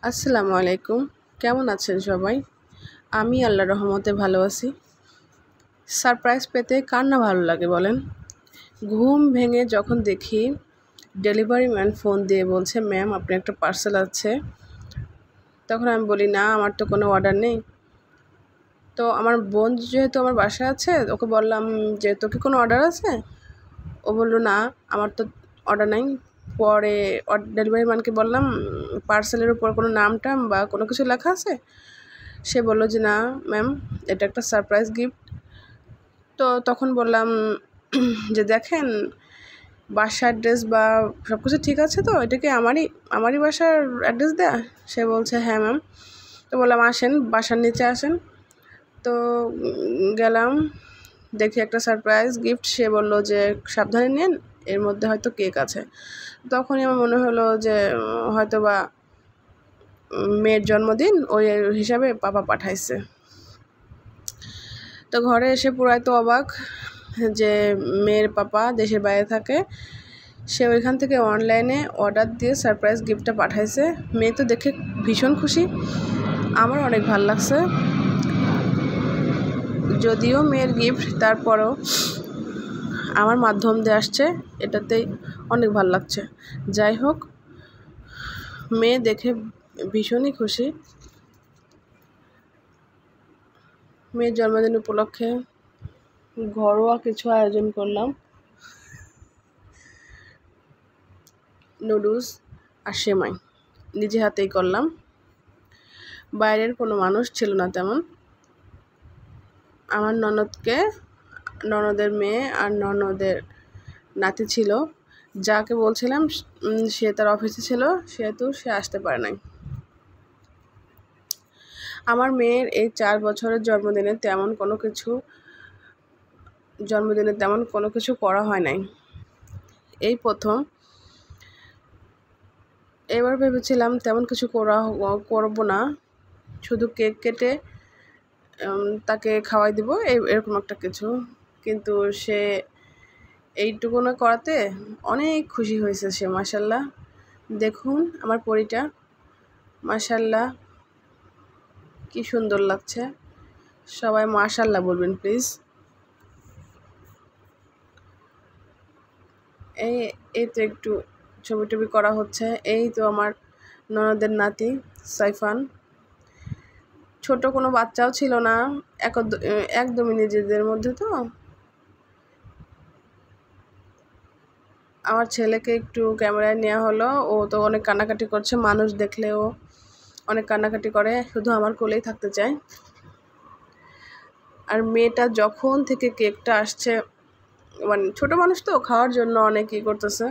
আসসালামু আলাইকুম। কেমন আছেন সবাই? আমি আল্লাহর রহমতে ভালো আছি। সারপ্রাইজ পেতে কার না ভালো লাগে বলেন? ঘুম ভেঙে যখন দেখি ডেলিভারি ম্যান ফোন দিয়ে বলছে, ম্যাম আপনার একটা পার্সেল আছে, তখন আমি বলি না, আমার তো কোনো অর্ডার নেই। তো আমার বোন যেহেতু আমার বাসায় আছে, ওকে বললাম যে তোর কি কোনো অর্ডার আছে? ও বললো না, আমার তো অর্ডার নাই। পরে ডেলিভারি ম্যানকে বললাম পার্সেলের উপর কোনো নাম টাম বা কোনো কিছু লেখা আছে? সে বলল যে না ম্যাম, এটা একটা সারপ্রাইজ গিফট। তো তখন বললাম যে দেখেন, বাসার অ্যাড্রেস বা সব কিছু ঠিক আছে তো? এটা কি আমারই বাসার অ্যাড্রেস দেয়া? সে বলছে হ্যাঁ ম্যাম। তো বললাম আসেন, বাসার নিচে আসেন। তো গেলাম, দেখি একটা সারপ্রাইজ গিফট। সে বলল যে সাবধানে নেন, এর মধ্যে হয়তো কেক আছে। তখনই আমার মনে হলো যে হয়তো বা মেয়ের জন্মদিন, ওই হিসাবে পাপা পাঠাইছে। তো ঘরে এসে পুরাই তো অবাক যে মেয়ের পাপা দেশের বাইরে থাকে, সে ওইখান থেকে অনলাইনে অর্ডার দিয়ে সারপ্রাইজ গিফটটা পাঠাইছে। মেয়ে তো দেখে ভীষণ খুশি, আমার অনেক ভালো লাগছে। যদিও মেয়ের গিফট, তারপরও আমার মাধ্যম দিয়ে আসছে, এটাতেই অনেক ভালো লাগছে। যাই হোক, মেয়ে দেখে ভীষণই খুশি। মেয়ের জন্মদিন উপলক্ষে ঘরোয়া কিছু আয়োজন করলাম, নুডলস আর সেমাই নিজে হাতেই করলাম। বাইরের কোনো মানুষ ছিল না তেমন। আমার ননদের মেয়ে আর ননদের নাতি ছিল, যাকে বলছিলাম সে তার অফিসে ছিল, সেহেতু সে আসতে পারে নাই। আমার মেয়ের এই 4 বছরের জন্মদিনে তেমন কোনো কিছু করা হয় নাই, এই প্রথম। এবার ভেবেছিলাম তেমন কিছু করব না, শুধু কেক কেটে তাকে খাওয়াই দিব, এরকম একটা কিছু। কিন্তু সে এইটুকুনো করাতে অনেক খুশি হয়েছে সে। মাশাল্লাহ, দেখুন আমার পরীটা, মাশাল্লাহ কি সুন্দর লাগছে। সবাই মাশাল্লাহ বলবেন প্লিজ। এই তো একটু ছবি টবি করা হচ্ছে। এই তো আমার ননদের নাতি সাইফান। ছোট কোনো বাচ্চাও ছিল না, একদমই নিজেদের মধ্যে। তো আমার ছেলেকে একটু ক্যামেরায় নেওয়া হলো, ও তো অনেক কান্নাকাটি করছে, মানুষ দেখলেও অনেক কান্নাকাটি করে, শুধু আমার কোলেই থাকতে চায়। আর মেয়েটা যখন থেকে কেকটা আসছে, মানে ছোট মানুষ তো খাওয়ার জন্য অনেক করতেছে।